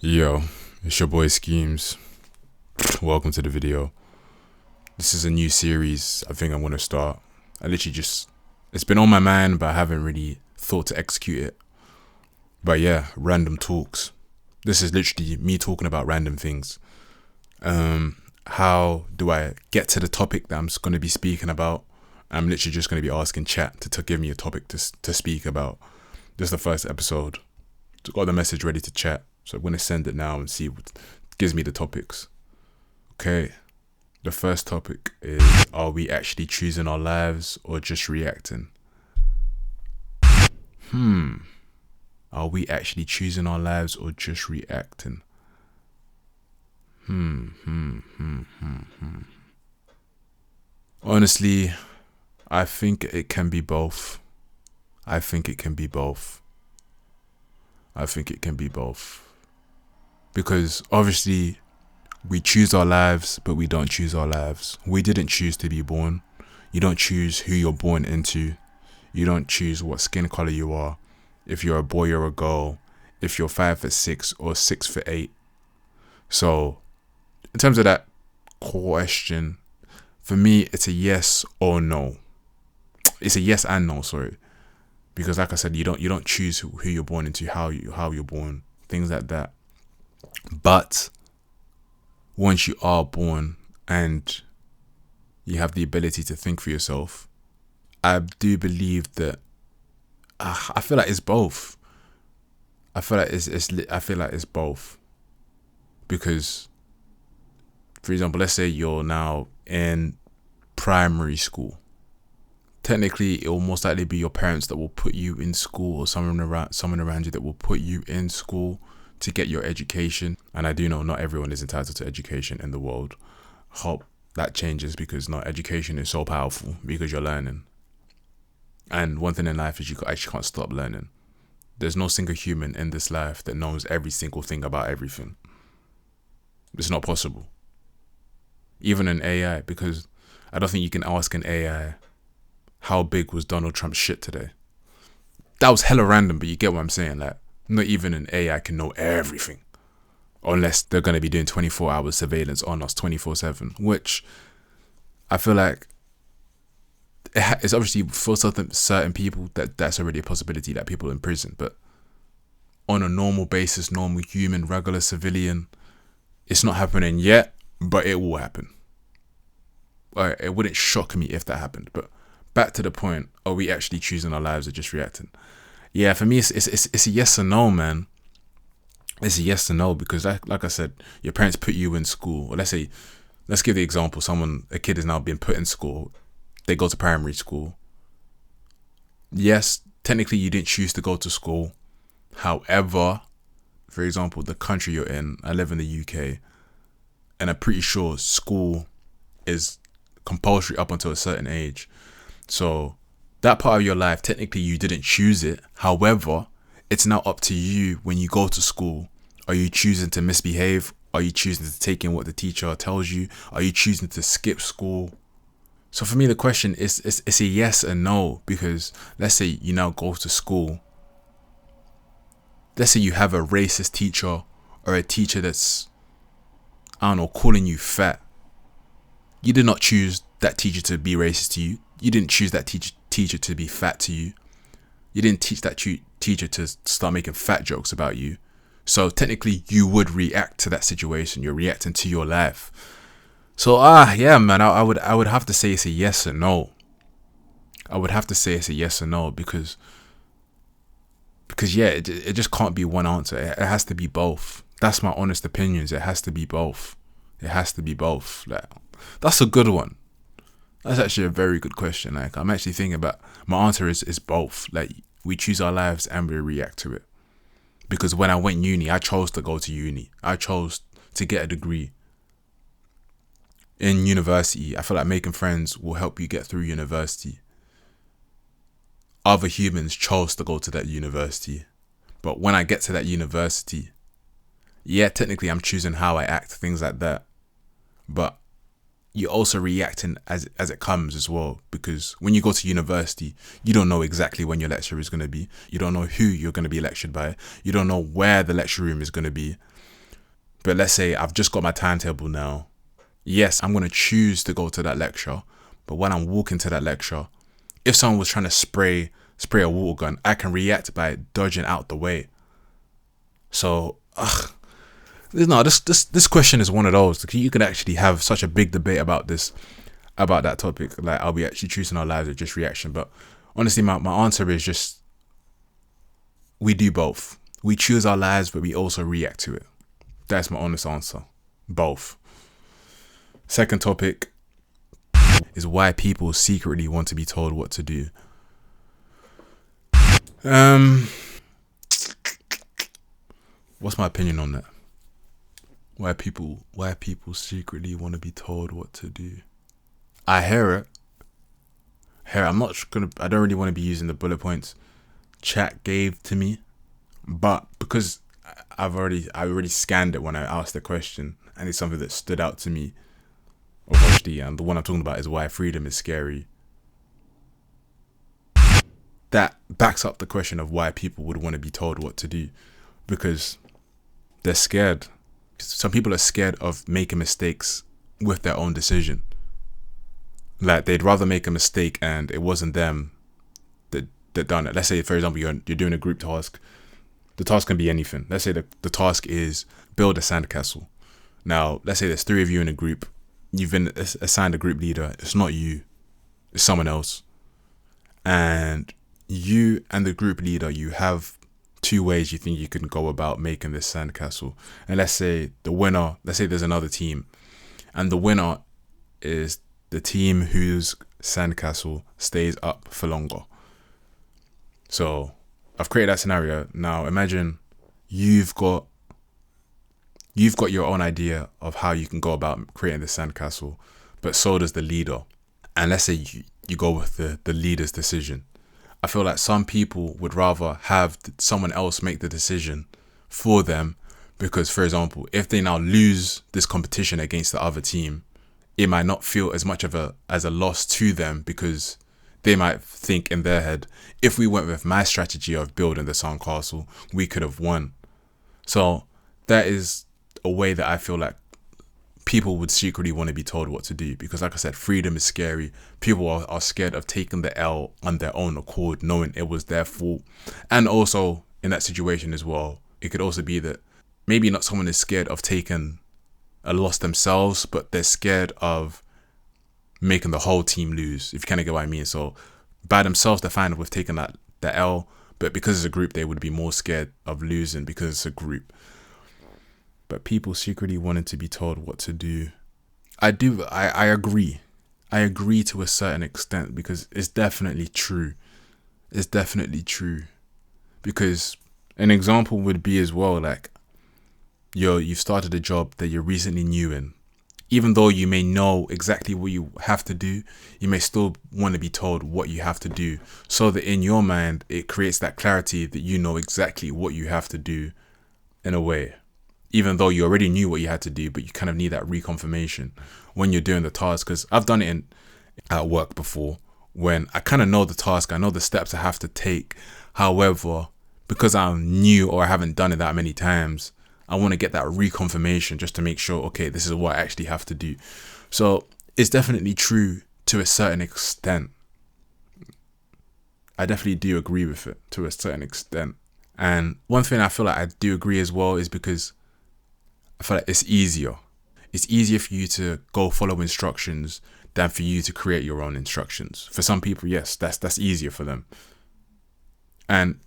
Yo, it's your boy Schemes. Welcome to the video. This is a new series I think I'm going to start. It's been on my mind, but I haven't really thought to execute it. But yeah, random talks. This is literally me talking about random things. How do I get to the topic that I'm going to be speaking about? I'm literally just going to be asking chat to give me a topic to speak about. This is the first episode. Got the message ready to chat. So I'm going to send it now and see what gives me the topics. Okay. The first topic is, are we actually choosing our lives or just reacting? Are we actually choosing our lives or just reacting? Honestly, I think it can be both. I think it can be both. Because obviously we choose our lives, but we don't choose our lives. We didn't choose to be born. You don't choose who you're born into. You don't choose what skin color you are. If you're a boy or a girl. If you're 5'6" or 6'8". So, in terms of that question, for me, it's a yes or no. It's a yes and no, sorry. Because like I said, you don't choose who you're born into, how you're born, things like that. But once you are born and you have the ability to think for yourself, I do believe that I feel like it's both. I feel like it's both. Because, for example, let's say you're now in primary school. Technically, it will most likely be your parents that will put you in school, or someone around you that will put you in school to get your education. And I do know not everyone is entitled to education in the world. Hope that changes, because not education is so powerful because you're learning. And one thing in life is you actually can't stop learning. There's no single human in this life that knows every single thing about everything. It's not possible. Even an AI, because I don't think you can ask an AI, how big was Donald Trump's shit today? That was hella random, but you get what I'm saying. Like, not even an AI can know everything. Unless they're going to be doing 24-hour surveillance on us 24/7. Which, I feel like, it's obviously for certain people that's already a possibility, that people in prison. But on a normal basis, normal human, regular civilian, it's not happening yet, but it will happen. It wouldn't shock me if that happened. But back to the point, are we actually choosing our lives or just reacting? Yeah, for me, it's a yes or no, man. It's a yes or no, because like I said, your parents put you in school. Or let's give the example, a kid is now being put in school. They go to primary school. Yes, technically you didn't choose to go to school. However, for example, the country you're in, I live in the UK, and I'm pretty sure school is compulsory up until a certain age. So that part of your life, technically you didn't choose it. However, it's now up to you when you go to school. Are you choosing to misbehave? Are you choosing to take in what the teacher tells you? Are you choosing to skip school? So for me, the question is it's a yes and no, because let's say you now go to school. Let's say you have a racist teacher, or a teacher that's, I don't know, calling you fat. You did not choose that teacher to be racist to you. You didn't choose that teacher to be fat to you. You didn't teach that teacher to start making fat jokes about you. So technically, you would react to that situation. You're reacting to your life. So yeah, man, I would have to say it's a yes or no. I would have to say it's a yes or no, because yeah, it just can't be one answer. It has to be both. That's my honest opinions. It has to be both. It has to be both. Like, that's a good one. That's actually a very good question. Like, I'm actually thinking about, my answer is both. Like, we choose our lives and we react to it. Because when I went uni, I chose to go to uni. I chose to get a degree. In university, I feel like making friends will help you get through university. Other humans chose to go to that university. But when I get to that university, yeah, technically I'm choosing how I act, things like that. But you're also reacting as it comes as well. Because when you go to university, you don't know exactly when your lecture is going to be. You don't know who you're going to be lectured by. You don't know where the lecture room is going to be. But let's say I've just got my timetable now. Yes, I'm going to choose to go to that lecture. But when I'm walking to that lecture, if someone was trying to spray a water gun, I can react by dodging out the way. So, this question is one of those. You could actually have such a big debate about that topic. Like, are we actually choosing our lives or just reaction? But honestly, my answer is just, we do both. We choose our lives, but we also react to it. That's my honest answer. Both. Second topic is why people secretly want to be told what to do. What's my opinion on that? Why people secretly want to be told what to do? I hear it. I don't really want to be using the bullet points chat gave to me, but because I already scanned it when I asked the question, and it's something that stood out to me. Obviously, and the one I'm talking about is why freedom is scary. That backs up the question of why people would want to be told what to do, because they're scared. Some people are scared of making mistakes with their own decision. Like, they'd rather make a mistake and it wasn't them that done it. Let's say, for example, you're doing a group task. The task can be anything. Let's say the task is build a sandcastle. Now, let's say there's 3 of you in a group. You've been assigned a group leader. It's not you. It's someone else. And you and the group leader, you have 2 ways you think you can go about making this sandcastle. And let's say there's another team. And the winner is the team whose sandcastle stays up for longer. So I've created that scenario. Now imagine you've got your own idea of how you can go about creating the sandcastle, but so does the leader. And let's say you go with the leader's decision. I feel like some people would rather have someone else make the decision for them, because, for example, if they now lose this competition against the other team, it might not feel as much as a loss to them, because they might think in their head, if we went with my strategy of building the sandcastle, we could have won. So that is a way that I feel like people would secretly want to be told what to do, because, like I said, freedom is scary. People are scared of taking the L on their own accord, knowing it was their fault. And also in that situation as well, it could also be that maybe not someone is scared of taking a loss themselves, but they're scared of making the whole team lose, if you kind of get what I mean. So by themselves, they're fine with taking the L, but because it's a group, they would be more scared of losing because it's a group. But people secretly wanted to be told what to do. I agree. I agree to a certain extent, because it's definitely true. It's definitely true. Because an example would be as well, like, you've started a job that you're recently new in. Even though you may know exactly what you have to do, you may still want to be told what you have to do, so that in your mind, it creates that clarity that you know exactly what you have to do in a way. Even though you already knew what you had to do, but you kind of need that reconfirmation when you're doing the task. Because I've done it at work before, when I kind of know the task, I know the steps I have to take. However, because I'm new or I haven't done it that many times, I want to get that reconfirmation just to make sure, okay, this is what I actually have to do. So it's definitely true to a certain extent. I definitely do agree with it to a certain extent. And one thing I feel like I do agree as well is because I feel like it's easier. It's easier for you to go follow instructions than for you to create your own instructions. For some people, yes, that's easier for them. And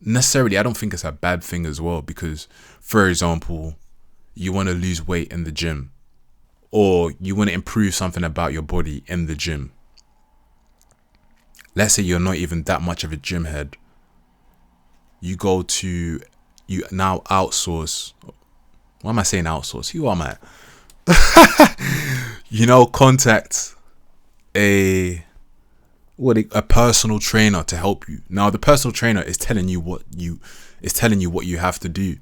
necessarily, I don't think it's a bad thing as well, because, for example, you want to lose weight in the gym, or you want to improve something about your body in the gym. Let's say you're not even that much of a gym head. You now outsource. Why am I saying outsource? Who am I? Contact a personal trainer to help you. Now, the personal trainer is telling you what you have to do.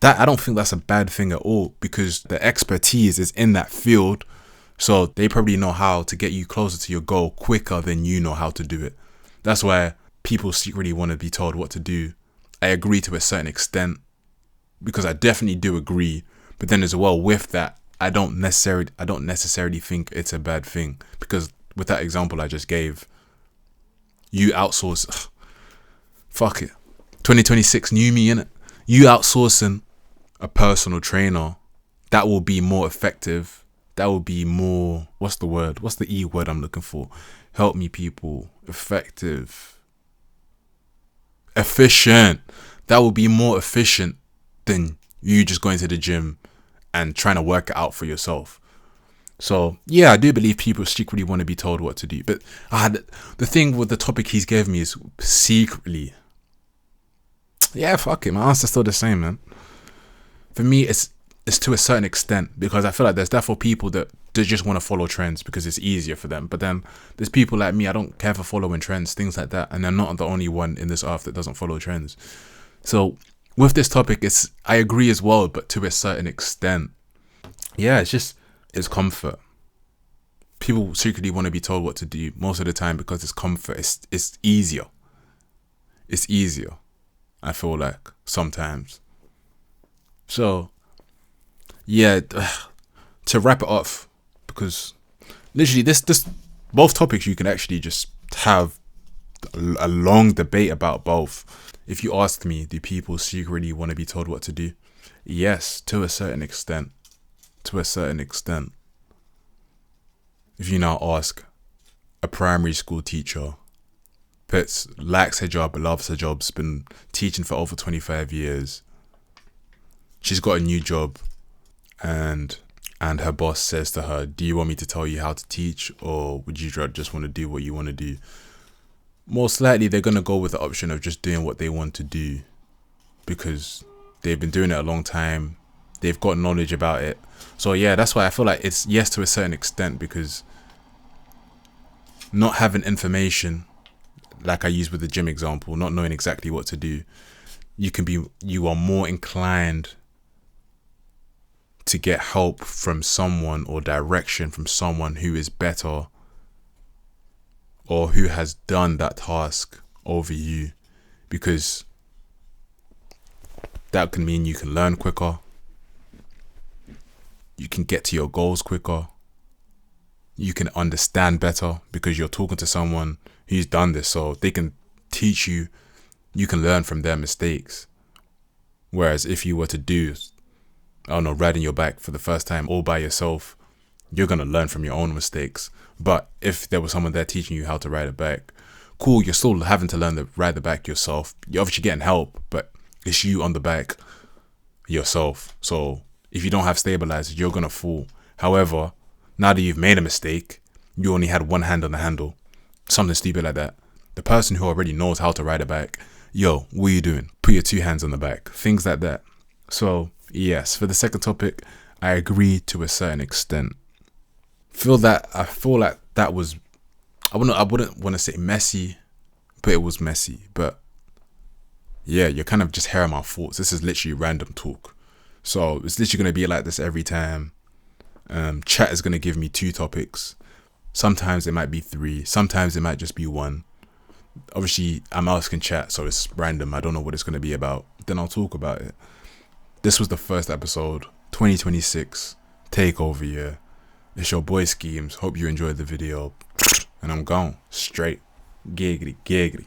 That, I don't think that's a bad thing at all, because the expertise is in that field. So they probably know how to get you closer to your goal quicker than you know how to do it. That's why people secretly want to be told what to do. I agree to a certain extent, because I definitely do agree. But then as well with that, I don't necessarily think it's a bad thing, because with that example I just gave, you outsource. Fuck it. 2026 new me, innit? You outsourcing a personal trainer, that will be more effective. That will be more, what's the word? What's the E word I'm looking for? Help me, people. Effective. Efficient. That will be more efficient than you just going to the gym and trying to work it out for yourself. So yeah, I do believe people secretly want to be told what to do. But the thing with the topic he's gave me is secretly. Yeah, fuck it. My answer's still the same, man. For me, it's to a certain extent, because I feel like there's therefore people that just want to follow trends because it's easier for them. But then there's people like me, I don't care for following trends, things like that. And I'm not the only one in this earth that doesn't follow trends. So with this topic, I agree as well, but to a certain extent. Yeah, it's comfort. People secretly want to be told what to do most of the time because it's comfort. It's easier. It's easier, I feel like, sometimes. So, yeah, to wrap it off, because literally this both topics you can actually just have a long debate about both. If you ask me, do people secretly want to be told what to do? Yes, to a certain extent. To a certain extent. If you now ask a primary school teacher, likes her job, loves her job, has been teaching for over 25 years. She's got a new job, and her boss says to her, do you want me to tell you how to teach, or would you just want to do what you want to do? Most likely they're going to go with the option of just doing what they want to do, because they've been doing it a long time. They've got knowledge about it. So yeah, that's why I feel like it's yes to a certain extent, because not having information, like I used with the gym example, not knowing exactly what to do, you are more inclined to get help from someone or direction from someone who is better or who has done that task over you, because that can mean you can learn quicker, you can get to your goals quicker, you can understand better because you're talking to someone who's done this, so they can teach you, you can learn from their mistakes. Whereas if you were to do, I don't know, riding your bike for the first time all by yourself, you're going to learn from your own mistakes. But if there was someone there teaching you how to ride a bike, cool, you're still having to learn to ride the bike yourself. You're obviously getting help, but it's you on the bike yourself. So if you don't have stabilizers, you're going to fall. However, now that you've made a mistake, you only had one hand on the handle, something stupid like that. The person who already knows how to ride a bike, yo, what are you doing? Put your two hands on the back, things like that. So yes, for the second topic, I agree to a certain extent. I feel like that was, I wouldn't want to say messy, but it was messy. But yeah, you're kind of just hearing my thoughts. This is literally random talk. So it's literally going to be like this every time. Chat is going to give me 2 topics. Sometimes it might be 3. Sometimes it might just be 1. Obviously, I'm asking chat, so it's random. I don't know what it's going to be about. Then I'll talk about it. This was the first episode, 2026, takeover year. It's your boy Schemes. Hope you enjoyed the video. And I'm gone. Straight. Giggity, giggity.